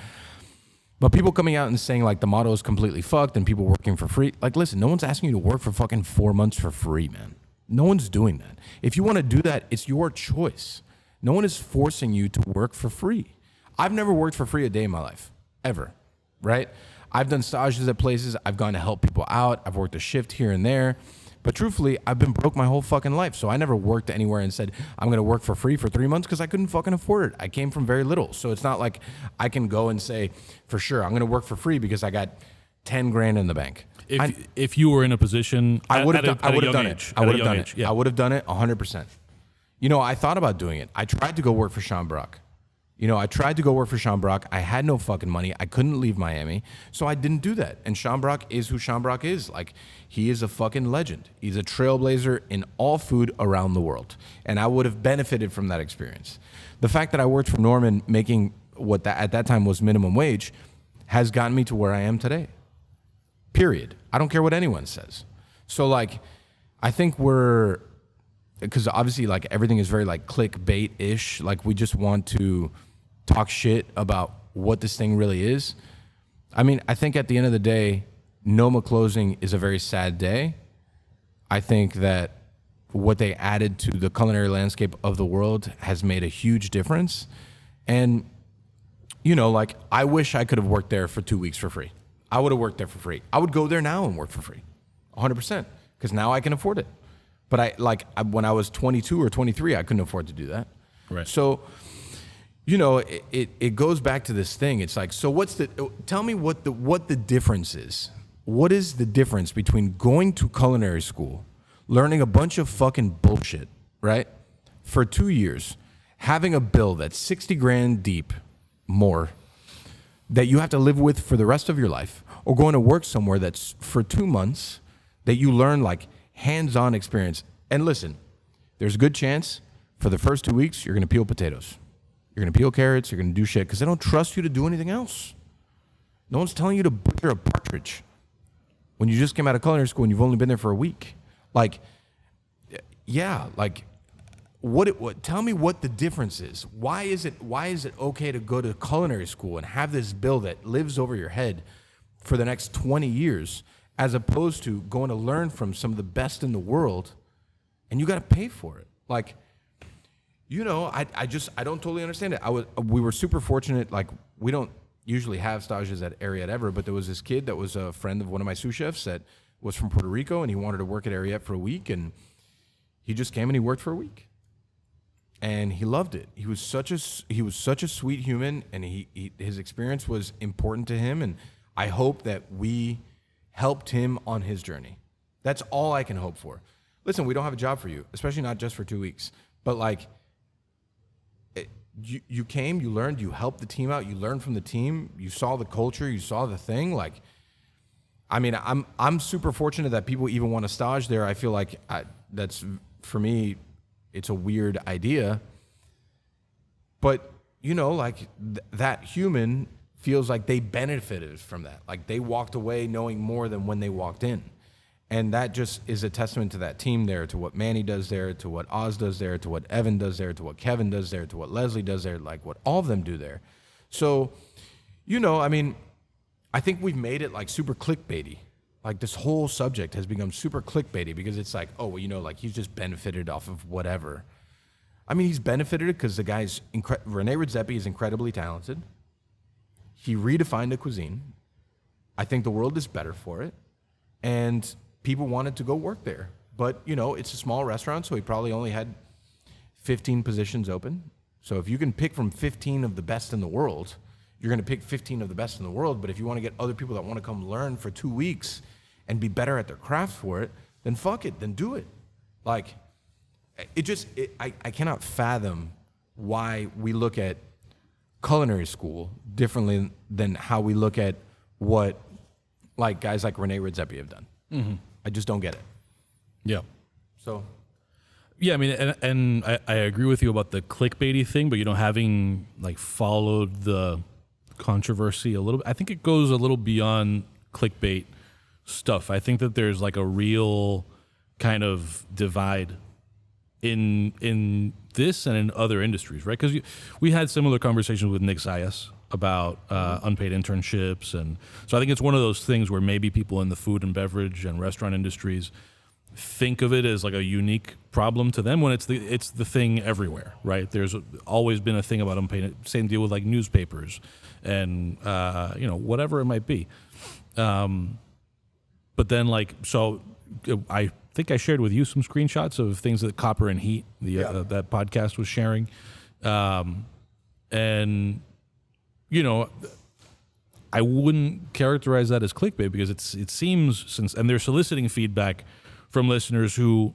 But people coming out and saying, like, the model is completely fucked and people working for free. Like, listen, no one's asking you to work for fucking 4 months for free, man. No one's doing that. If you want to do that, it's your choice. No one is forcing you to work for free. I've never worked for free a day in my life, ever, right? I've done stages at places. I've gone to help people out. I've worked a shift here and there. But truthfully, I've been broke my whole fucking life. So I never worked anywhere and said, I'm going to work for free for 3 months because I couldn't fucking afford it. I came from very little. So it's not like I can go and say, for sure, I'm going to work for free because I got 10 grand in the bank. If you were in a position, I would have done it. Yeah. I would have done it 100%. I thought about doing it. I tried to go work for Sean Brock. I had no fucking money. I couldn't leave Miami. So I didn't do that. And Sean Brock is who Sean Brock is. Like, he is a fucking legend. He's a trailblazer in all food around the world. And I would have benefited from that experience. The fact that I worked for Norman making what at that time was minimum wage has gotten me to where I am today. Period. I don't care what anyone says. So, like, I think because obviously, like, everything is very, like, clickbait-ish. Like, we just want to talk shit about what this thing really is. I mean, I think at the end of the day, Noma closing is a very sad day. I think that what they added to the culinary landscape of the world has made a huge difference. And, like, I wish I could have worked there for 2 weeks for free. I would have worked there for free. I would go there now and work for free, 100%, because now I can afford it. But when I was 22 or 23, I couldn't afford to do that. Right. So, it goes back to this thing. It's like, so tell me what the difference is. What is the difference between going to culinary school, learning a bunch of fucking bullshit, right, for 2 years, having a bill that's 60 grand deep, more, that you have to live with for the rest of your life, or going to work somewhere that's for 2 months that you learn, like, hands-on experience. And listen, there's a good chance for the first 2 weeks you're going to peel potatoes. You're going to peel carrots. You're going to do shit because they don't trust you to do anything else. No one's telling you to butcher a partridge when you just came out of culinary school and you've only been there for a week. Like, yeah, like, tell me what the difference is. Why is it okay to go to culinary school and have this bill that lives over your head for the next 20 years as opposed to going to learn from some of the best in the world and you got to pay for it? Like, I don't totally understand it. We were super fortunate. Like, we don't usually have stages at Ariete ever, but there was this kid that was a friend of one of my sous chefs that was from Puerto Rico, and he wanted to work at Ariete for a week, and he just came and he worked for a week, and he loved it. He was such a sweet human, and his experience was important to him, and I hope that we helped him on his journey. That's all I can hope for. Listen, we don't have a job for you, especially not just for 2 weeks, but like, you came, you learned, you helped the team out, you learned from the team, you saw the culture, you saw the thing. Like, I mean, I'm super fortunate that people even want to stage there. I feel like that's, for me, it's a weird idea. But, like, that human feels like they benefited from that. Like, they walked away knowing more than when they walked in. And that just is a testament to that team there, to what Manny does there, to what Oz does there, to what Evan does there, to what Kevin does there, to what Leslie does there, like what all of them do there. So, I mean, I think we've made it like super clickbaity. Like, this whole subject has become super clickbaity because it's like, oh, well, like, he's just benefited off of whatever. I mean, he's benefited because the guy's, René Redzepi is incredibly talented. He redefined a cuisine. I think the world is better for it. And people wanted to go work there. But, it's a small restaurant, so he probably only had 15 positions open. So if you can pick from 15 of the best in the world, you're going to pick 15 of the best in the world. But if you want to get other people that want to come learn for 2 weeks and be better at their craft for it, then fuck it, then do it. Like, I cannot fathom why we look at culinary school differently than how we look at what, like, guys like René Redzepi have done. Mm-hmm. I just don't get it. Yeah. So, yeah, I mean, and I agree with you about the clickbaity thing, but having like followed the controversy a little bit, I think it goes a little beyond clickbait stuff. I think that there's like a real kind of divide in this and in other industries, right? Because we had similar conversations with Nick Zayas about unpaid internships. And so I think it's one of those things where maybe people in the food and beverage and restaurant industries think of it as like a unique problem to them when it's the thing everywhere, right? There's always been a thing about unpaid, same deal with like newspapers and, whatever it might be. But then like, so I think I shared with you some screenshots of things that Copper and Heat, that podcast was sharing. And I wouldn't characterize that as clickbait because it seems and they're soliciting feedback from listeners who,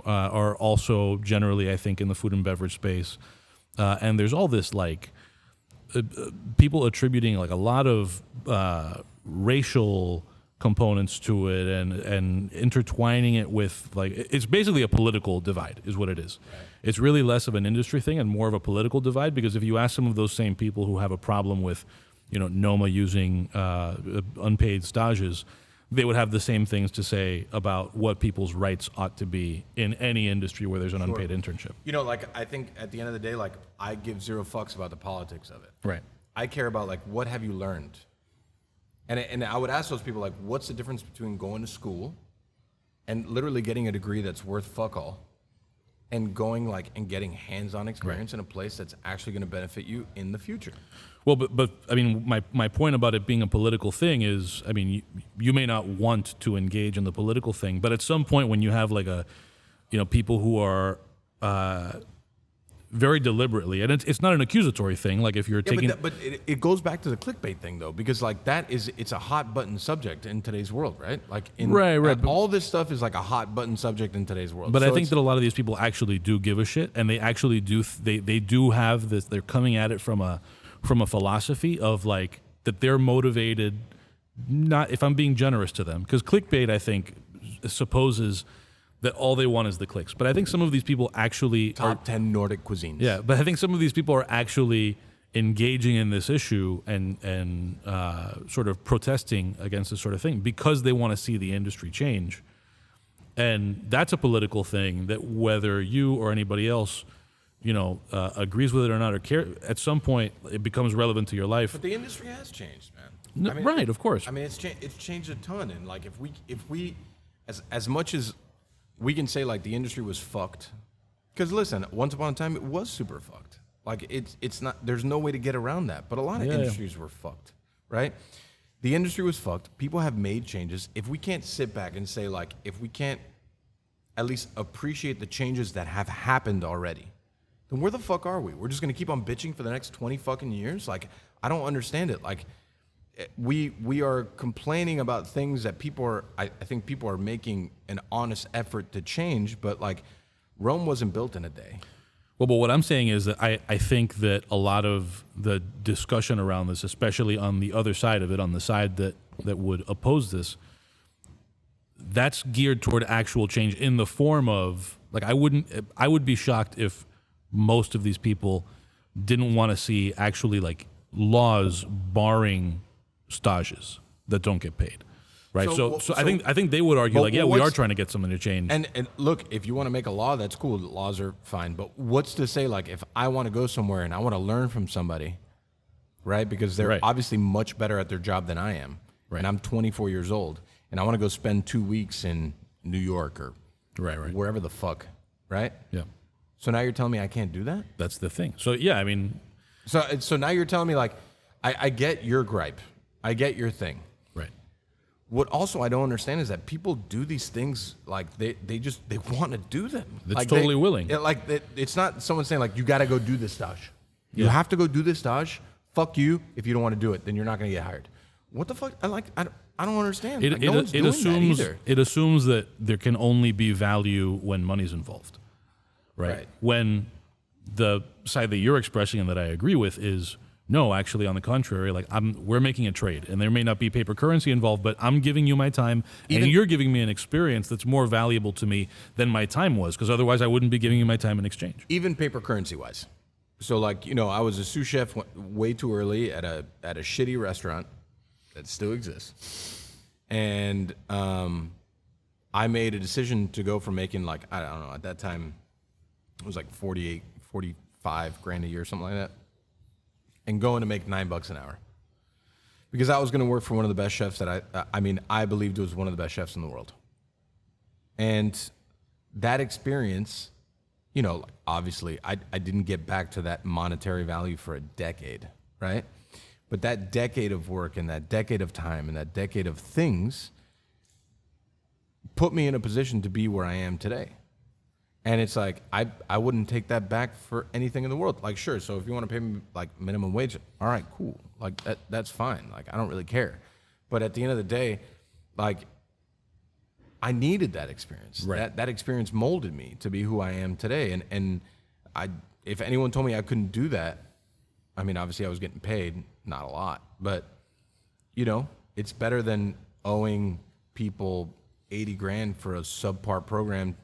are also generally, I think, in the food and beverage space. And there's all this, like, people attributing, like, a lot of racial components to it and intertwining it with, like, it's basically a political divide is what it is. Right. It's really less of an industry thing and more of a political divide, because if you ask some of those same people who have a problem with, Noma using unpaid stages, they would have the same things to say about what people's rights ought to be in any industry where there's an unpaid internship. Like, I think at the end of the day, like, I give zero fucks about the politics of it. Right. I care about, like, what have you learned? And I would ask those people, like, what's the difference between going to school and literally getting a degree that's worth fuck all and going, like, and getting hands-on experience in a place that's actually going to benefit you in the future? Well, but I mean, my point about it being a political thing is, I mean, you may not want to engage in the political thing, but at some point when you have, like, people who are very deliberately, and it's not an accusatory thing. Like, if you're taking, but it goes back to the clickbait thing, though, because, like, it's a hot button subject in today's world, right? Like, right. All this stuff is like a hot button subject in today's world. But so I think that a lot of these people actually do give a shit, and they actually do. They do have this. They're coming at it from a philosophy of, like, that they're motivated. Not, if I'm being generous to them, because clickbait, I think, supposes that all they want is the clicks. But I think some of these people actually top 10 Nordic cuisines. Yeah, but I think some of these people are actually engaging in this issue and sort of protesting against this sort of thing because they want to see the industry change. And that's a political thing that whether you or anybody else, agrees with it or not, or care, at some point it becomes relevant to your life. But the industry has changed, man. No, right, of course. I mean, it's changed a ton. And, like, if we as much as we can say, like, the industry was fucked, because listen, once upon a time it was super fucked. Like, it's not, there's no way to get around that. But a lot of industries were fucked, right? The industry was fucked. People have made changes. If we can't sit back and say, like, if we can't at least appreciate the changes that have happened already, then where the fuck are we? We're just gonna keep on bitching for the next 20 fucking years? Like, I don't understand it. Like, we are complaining about things that people are, I think people are making an honest effort to change, but, like, Rome wasn't built in a day. Well, but what I'm saying is that I think that a lot of the discussion around this, especially on the other side of it, on the side that would oppose this, that's geared toward actual change in the form of, like, I would be shocked if most of these people didn't want to see actually, like, laws barring stages that don't get paid, right? So I think they would argue, like, we are trying to get something to change. And look, if you want to make a law, that's cool. Laws are fine. But what's to say, like, if I want to go somewhere and I want to learn from somebody, right? Because they're obviously much better at their job than I am, and I'm 24 years old, and I want to go spend 2 weeks in New York or wherever the fuck, right? Yeah. So now you're telling me I can't do that? That's the thing. So yeah, I mean, so now you're telling me, like, I get your gripe. I get your thing. Right. What also I don't understand is that people do these things, like, they want to do them. It's like, totally willing. It's not someone saying, like, you got to go do this stage. You have to go do this stage. Fuck you. If you don't want to do it, then you're not going to get hired. What the fuck? I don't understand. It assumes that there can only be value when money's involved. Right. When the side that you're expressing and that I agree with is, no, actually, on the contrary, like, we're making a trade, and there may not be paper currency involved, but I'm giving you my time, and you're giving me an experience that's more valuable to me than my time was, because otherwise I wouldn't be giving you my time in exchange. Even paper currency wise. So, like, I was a sous chef way too early at a shitty restaurant that still exists, and I made a decision to go from making, like, I don't know, at that time it was like 48, 45 grand a year, something like that, and going to make $9 an hour, because I was going to work for one of the best chefs that I believed was one of the best chefs in the world. And that experience, obviously I didn't get back to that monetary value for a decade, right? But that decade of work and that decade of time and that decade of things put me in a position to be where I am today. And it's like, I wouldn't take that back for anything in the world. Like, sure, so if you want to pay me, like, minimum wage, all right, cool. Like, that's fine. Like, I don't really care. But at the end of the day, like, I needed that experience. Right. That experience molded me to be who I am today. And if anyone told me I couldn't do that, I mean, obviously I was getting paid, not a lot, but it's better than owing people 80 grand for a subpar program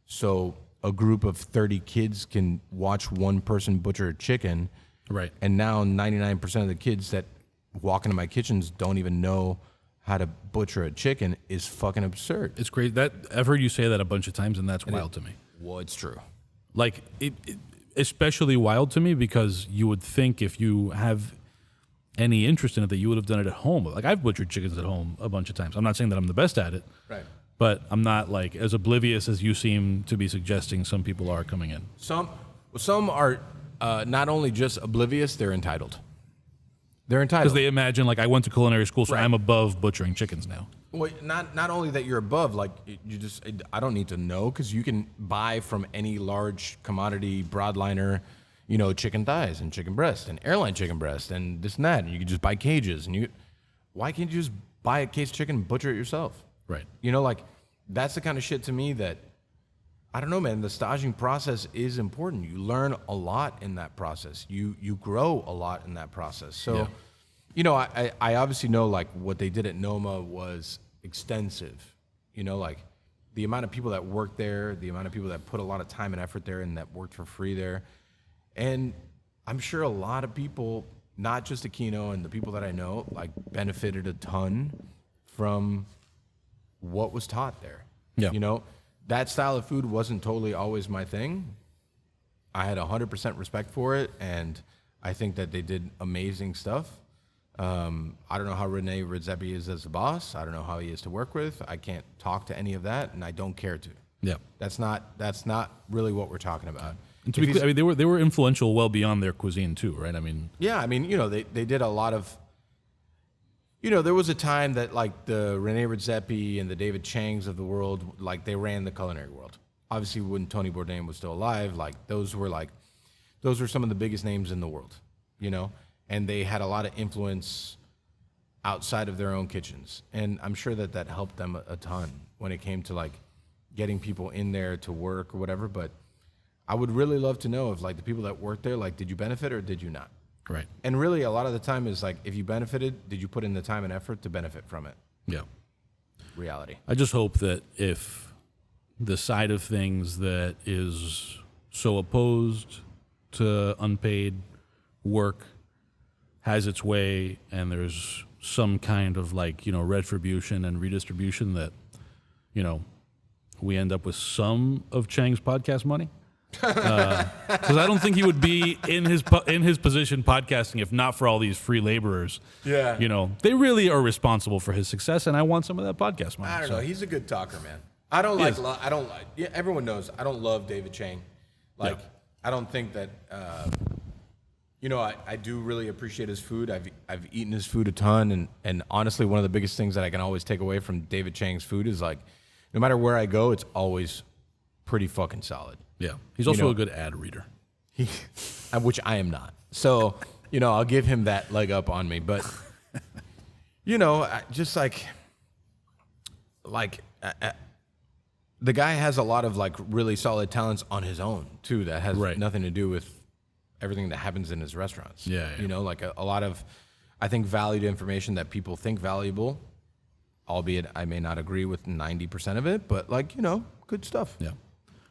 so a group of 30 kids can watch one person butcher a chicken. Right. And now 99% of the kids that walk into my kitchens don't even know how to butcher a chicken is fucking absurd. It's crazy. I've heard you say that a bunch of times, and that's wild to me. Well, it's true. Like, it especially wild to me because you would think if you have any interest in it that you would have done it at home. Like, I've butchered chickens at home a bunch of times. I'm not saying that I'm the best at it. Right. But I'm not, like, as oblivious as you seem to be suggesting some people are coming in. Some are not only just oblivious, they're entitled. They're entitled. Because they imagine, like, I went to culinary school, so Right. I'm above butchering chickens now. Well, not only that you're above, like, I don't need to know, because you can buy from any large commodity broadliner, chicken thighs and chicken breast and airline chicken breast and this and that, and you can just buy cages. And why can't you just buy a case of chicken and butcher it yourself? Right. Like, that's the kind of shit to me that, I don't know, man, the staging process is important. You learn a lot in that process. You grow a lot in that process. So, I obviously know, like, what they did at Noma was extensive. Like, the amount of people that worked there, the amount of people that put a lot of time and effort there and that worked for free there. And I'm sure a lot of people, not just Aquino and the people that I know, like, benefited a ton from what was taught there. Yeah. That style of food wasn't totally always my thing. I had 100% respect for it, and I think that they did amazing stuff. I don't know how René Redzepi is as a boss. I don't know how he is to work with. I can't talk to any of that, and I don't care to. Yeah. That's not really what we're talking about. And to be clear, I mean, they were influential well beyond their cuisine too, right? I mean, yeah, I mean, they did a lot of. There was a time that, like, the René Redzepi and the David Changs of the world, like, they ran the culinary world. Obviously, when Tony Bourdain was still alive, like, those were some of the biggest names in the world, and they had a lot of influence outside of their own kitchens. And I'm sure that helped them a ton when it came to, like, getting people in there to work or whatever. But I would really love to know if, like, the people that worked there, like, did you benefit or did you not? right. And really, a lot of the time is, like, if you benefited, did you put in the time and effort to benefit from it? Yeah. Reality. I just hope that if the side of things that is so opposed to unpaid work has its way and there's some kind of, like, retribution and redistribution, that, we end up with some of Chang's podcast money. Because I don't think he would be in his position podcasting if not for all these free laborers. Yeah. They really are responsible for his success, and I want some of that podcast money. I don't know. He's a good talker, man. Yeah, everyone knows I don't love David Chang. Like, Yeah. I don't think that, I do really appreciate his food. I've eaten his food a ton. And honestly, one of the biggest things that I can always take away from David Chang's food is, like, no matter where I go, it's always pretty fucking solid. Yeah. He's also a good ad reader. Which I am not. So, I'll give him that leg up on me. But, just like the guy has a lot of, like, really solid talents on his own too that has Right. nothing to do with everything that happens in his restaurants. Yeah. Like a lot of, I think, valued information that people think valuable, albeit I may not agree with 90% of it, but, like, good stuff. Yeah.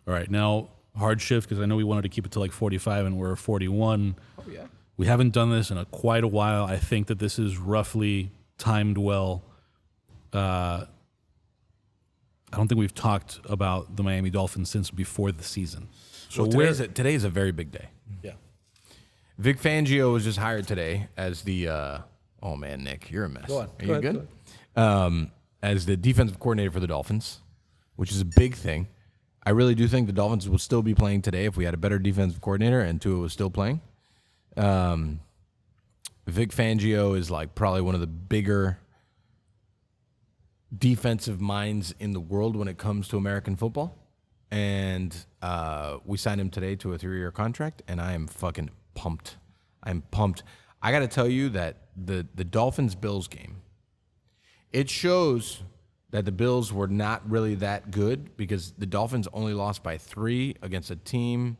All right. Now, hard shift, because I know we wanted to keep it to like 45 and we're 41. Oh, yeah. We haven't done this in quite a while. I think that this is roughly timed well. I don't think we've talked about the Miami Dolphins since before the season. So today is a very big day. Yeah. Vic Fangio was just hired today as the, oh man, Nick, you're a mess. Go on. Are Go you ahead, good? As the defensive coordinator for the Dolphins, which is a big thing. I really do think the Dolphins will still be playing today if we had a better defensive coordinator and Tua was still playing. Vic Fangio is, like, probably one of the bigger defensive minds in the world when it comes to American football. And we signed him today to a 3-year contract, and I am fucking pumped. I'm pumped. I got to tell you that the Dolphins-Bills game, it shows that the Bills were not really that good because the Dolphins only lost by 3 against a team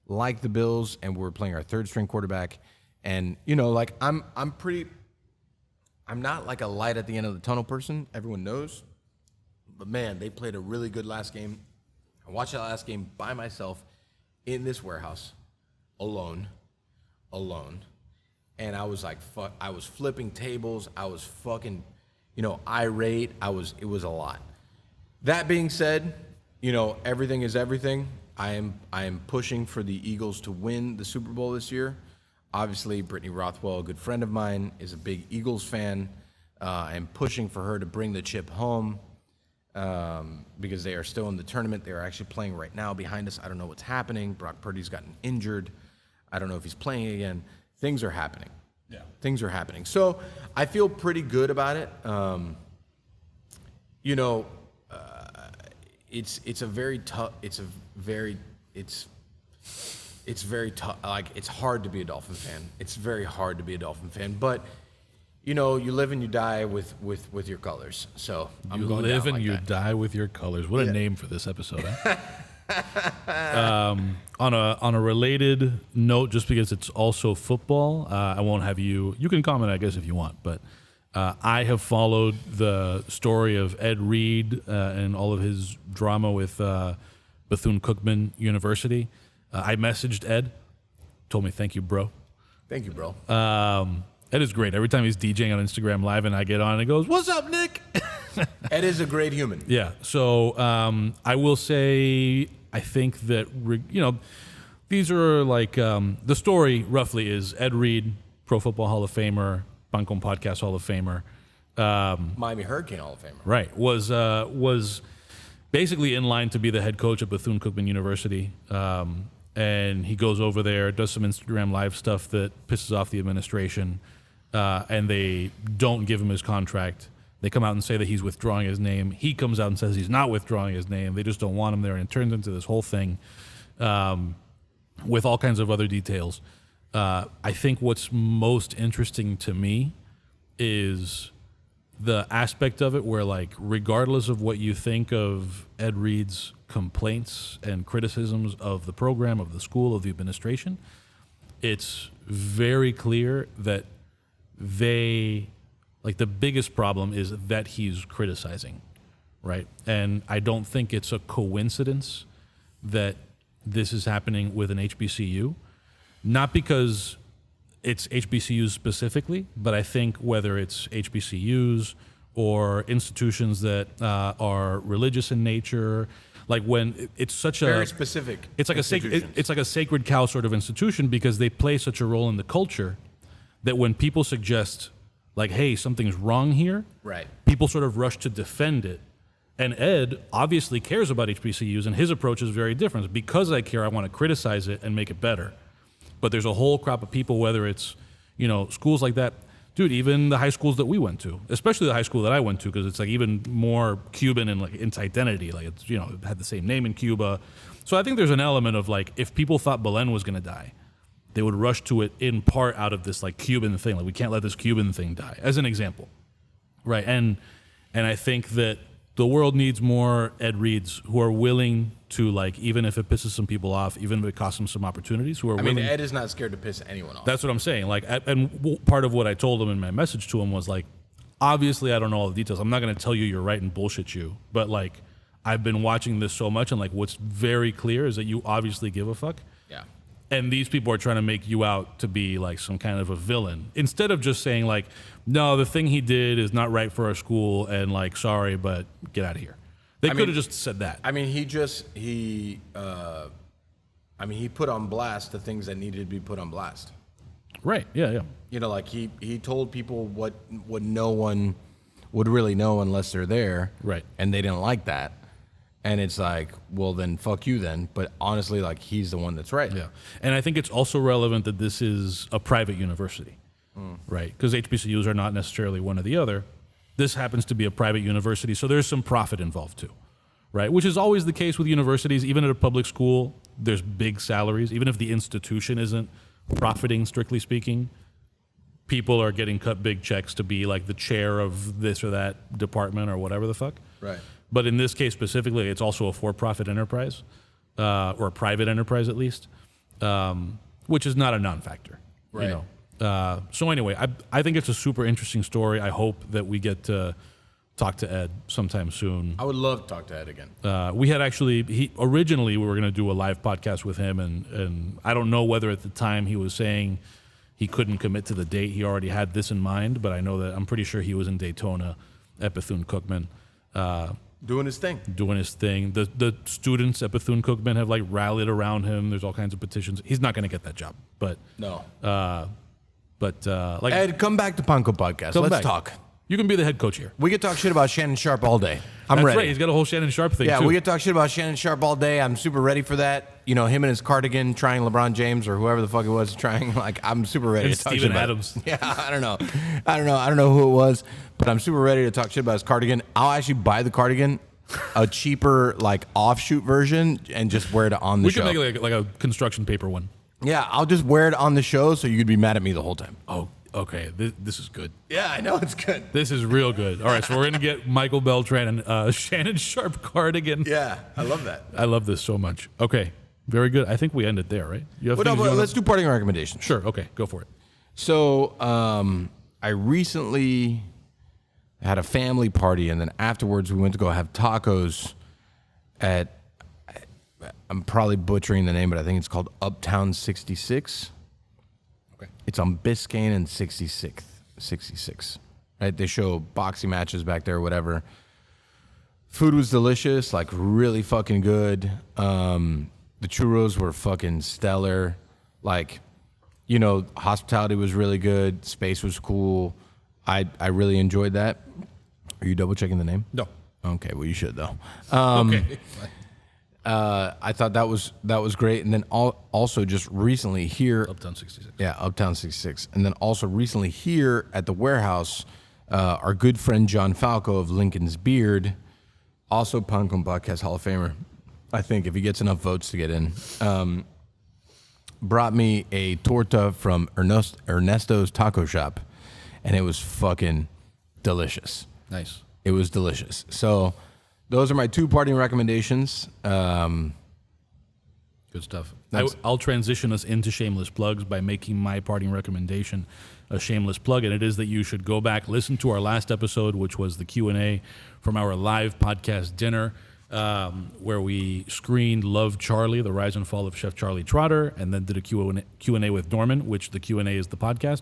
like the Bills, and we're playing our third string quarterback. And, you know, like I'm not like a light at the end of the tunnel person. Everyone knows. But, man, they played a really good last game. I watched that last game by myself in this warehouse, alone. And I was like, fuck, I was flipping tables. I was fucking, you know, irate. It was a lot. That being said, you know, everything is everything. I am pushing for the Eagles to win the Super Bowl this year. Obviously, Brittany Rothwell, a good friend of mine, is a big Eagles fan. I'm pushing for her to bring the chip home because they are still in the tournament. They are actually playing right now behind us. I don't know what's happening. Brock Purdy's gotten injured. I don't know if he's playing again. Things are happening. Yeah. Things are happening. So I feel pretty good about it. You know, it's very tough. It's very tough. Like, it's hard to be a Dolphin fan. It's very hard to be a Dolphin fan. But, you know, you live and you die with your colors. So I'm going live down and like you that. die with your colors. What a name for this episode, huh? On a related note, just because it's also football, I won't have you. You can comment, I guess, if you want, but I have followed the story of Ed Reed and all of his drama with Bethune Cookman University. I messaged Ed, told me thank you, bro. Thank you, bro. Ed is great. Every time he's DJing on Instagram Live and I get on, and he goes, "What's up, Nick?" Ed is a great human. Yeah. So I will say, I think that, you know, these are like, the story roughly is Ed Reed, Pro Football Hall of Famer, Pancom Podcast Hall of Famer. Miami Hurricane Hall of Famer. Right. Was basically in line to be the head coach at Bethune Cookman University. And he goes over there, does some Instagram Live stuff that pisses off the administration, and they don't give him his contract. They come out and say that he's withdrawing his name. He comes out and says he's not withdrawing his name. They just don't want him there, and it turns into this whole thing with all kinds of other details. I think what's most interesting to me is the aspect of it where, like, regardless of what you think of Ed Reed's complaints and criticisms of the program, of the school, of the administration, it's very clear that the biggest problem is that he's criticizing, right? And I don't think it's a coincidence that this is happening with an HBCU, not because it's HBCUs specifically, but I think whether it's HBCUs or institutions that are religious in nature, like when it's such Very specific. it's like it's like a sacred cow sort of institution because they play such a role in the culture that when people suggest, like, hey, something's wrong here, Right. people sort of rush to defend it. And Ed obviously cares about HBCUs, and his approach is very different. Because I care, I want to criticize it and make it better. But there's a whole crop of people, whether it's, you know, schools like that. Dude, even the high schools that we went to, especially the high school that I went to, because it's like even more Cuban in like its identity. Like, it's, you know, it had the same name in Cuba. So I think there's an element of, like, if people thought Belen was going to die, they would rush to it in part out of this, like, Cuban thing. Like, we can't let this Cuban thing die, as an example. Right. And I think that the world needs more Ed Reeds who are willing to, like, even if it pisses some people off, even if it costs them some opportunities, who are willing. I mean, Ed is not scared to piss anyone off. That's what I'm saying. Like, and part of what I told him in my message to him was, like, obviously I don't know all the details. I'm not going to tell you you're right and bullshit you, but, like, I've been watching this so much, and, like, what's very clear is that you obviously give a fuck. Yeah. And these people are trying to make you out to be, like, some kind of a villain, instead of just saying, like, no, the thing he did is not right for our school, and, like, sorry, but get out of here. They could have just said that. I mean, he put on blast the things that needed to be put on blast. Right. Yeah. Yeah. You know, like he told people what no one would really know unless they're there. Right. And they didn't like that. And it's like, well, then fuck you then. But honestly, like, he's the one that's right. Yeah. And I think it's also relevant that this is a private university, right? Because HBCUs are not necessarily one or the other. This happens to be a private university, so there's some profit involved too, right? Which is always the case with universities. Even at a public school, there's big salaries. Even if the institution isn't profiting, strictly speaking, people are getting cut big checks to be like the chair of this or that department or whatever the fuck. Right. But in this case specifically, it's also a for-profit enterprise, or a private enterprise at least, which is not a non-factor. Right. You know? So anyway, I think it's a super interesting story. I hope that we get to talk to Ed sometime soon. I would love to talk to Ed again. We had actually, originally we were going to do a live podcast with him, and I don't know whether at the time he was saying he couldn't commit to the date. He already had this in mind, but I know that I'm pretty sure he was in Daytona at Bethune Cookman. Doing his thing. The students at Bethune Cookman have like rallied around him. There's all kinds of petitions. He's not going to get that job, but No. like Ed, come back to Panko Podcast. come Let's back. talk. You can be the head coach here. We could talk shit about Shannon Sharp all day. I'm That's ready. right. He's got a whole Shannon Sharp thing Yeah, too. we could talk shit about Shannon Sharp all day. I'm super ready for that. You know, him and his cardigan trying LeBron James or whoever the fuck it was trying. Like, I'm super ready And to talk Steven shit about Adams. Yeah, I don't know who it was, but I'm super ready to talk shit about his cardigan. I'll actually buy the cardigan, a cheaper like offshoot version, and just wear it on the we show. could make like a construction paper one. Yeah, I'll just wear it on the show so you could be mad at me the whole time. Oh, okay. This is good. Yeah, I know it's good. This is real good. All right, so we're gonna get Michael Beltran and Shannon Sharp cardigan. Yeah, I love that. I love this so much. Okay, very good. I think we end it there, right? You have Well, no, things you but wanna- let's do parting recommendations. Sure. Okay, go for it. So I recently had a family party, and then afterwards we went to go have tacos at, I'm probably butchering the name, but I think it's called Uptown 66. Okay. It's on Biscayne and 66. Right? They show boxing matches back there, whatever. Food was delicious, like really fucking good. The churros were fucking stellar. Like, you know, hospitality was really good. Space was cool. I really enjoyed that. Are you double checking the name? No. Okay, well you should though. Okay. I thought that was great, and then also just recently here, Uptown 66. yeah, Uptown 66, and then also recently here at the warehouse, our good friend John Falco of Lincoln's Beard, also Pancom Podcast Hall of Famer, I think if he gets enough votes to get in, brought me a torta from Ernesto's Taco Shop, and it was fucking delicious. Nice. It was delicious. So those are my two parting recommendations. Good stuff. I'll transition us into shameless plugs by making my parting recommendation a shameless plug, and it is that you should go back, listen to our last episode, which was the Q&A from our live podcast dinner, where we screened Love, Charlie, The Rise and Fall of Chef Charlie Trotter, and then did a Q&A with Norman, which the Q&A is the podcast.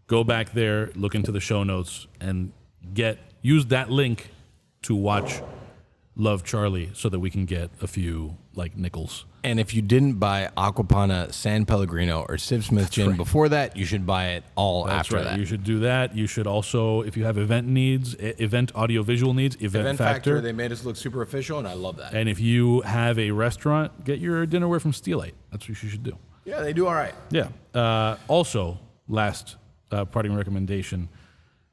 Go back there, look into the show notes, and use that link to watch Love, Charlie, so that we can get a few like nickels. And if you didn't buy Aquapana San Pellegrino or Siv Smith Gin before that, you should buy it all after that. You should do that. You should also, if you have event needs, event audiovisual needs, Event Factor. They made us look super official, and I love that. And if you have a restaurant, get your dinnerware from Steelite. That's what you should do. Yeah, they do all right. Yeah. Also, last parting recommendation,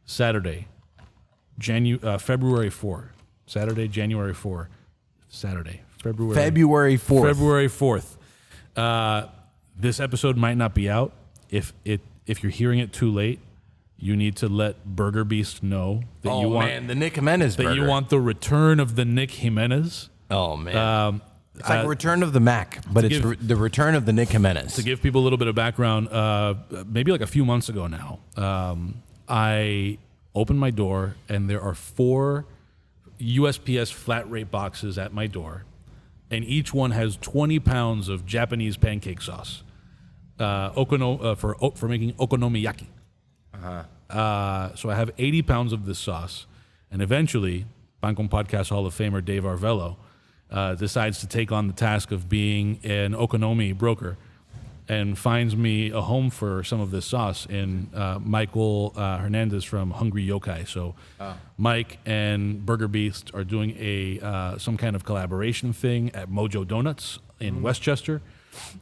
Saturday, February 4. Saturday, January 4. February 4th. February 4th. This episode might not be out. If you're hearing it too late, you need to let Burger Beast know that you want the Nick Jimenez that burger. you want the return of the Nick Jimenez. Oh man, it's like Return of the Mac, but it's the return of the Nick Jimenez. To give people a little bit of background, maybe like a few months ago now, I opened my door and there are 4 USPS flat rate boxes at my door, and each one has 20 pounds of Japanese pancake sauce for making okonomiyaki. So I have 80 pounds of this sauce, and eventually, Pancom Podcast Hall of Famer Dave Arvello decides to take on the task of being an okonomi broker and finds me a home for some of this sauce in Michael Hernandez from Hungry Yokai. So Mike and Burger Beast are doing some kind of collaboration thing at Mojo Donuts in Westchester,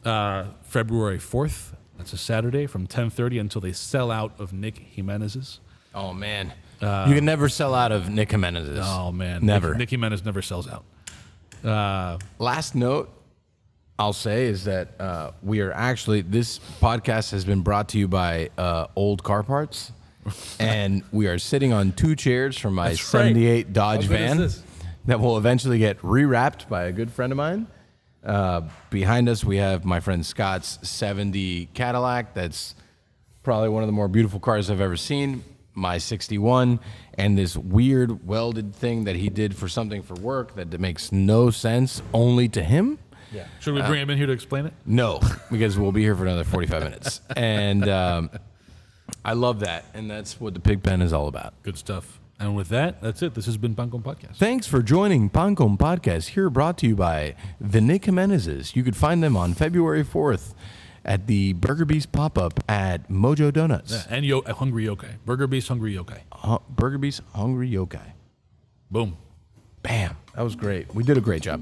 February 4th. That's a Saturday from 10:30 until they sell out of Nick Jimenez's. Oh man, you can never sell out of Nick Jimenez's. Oh man, never. Nick Jimenez never sells out. Last note I'll say is that we are actually, this podcast has been brought to you by Old Car Parts. And we are sitting on 2 chairs from my That's right. 78 Dodge How good is van this? that will eventually get rewrapped by a good friend of mine. Behind us, we have my friend Scott's 70 Cadillac. That's probably one of the more beautiful cars I've ever seen. My 61, and this weird welded thing that he did for something for work that makes no sense only to him. Yeah. Should we bring him in here to explain it? No, because we'll be here for another 45 minutes. And I love that, and that's what the Pigpen is all about. Good stuff. And with that, that's it. This has been Pancom Podcast. Thanks for joining Pancom Podcast, here brought to you by the Nick Jimenezes. You could find them on February 4th at the Burger Beast pop-up at Mojo Donuts. Yeah, and Hungry Yokai. Burger Beast, Hungry Yokai. Burger Beast Hungry Yokai. Boom. Bam. That was great. We did a great job.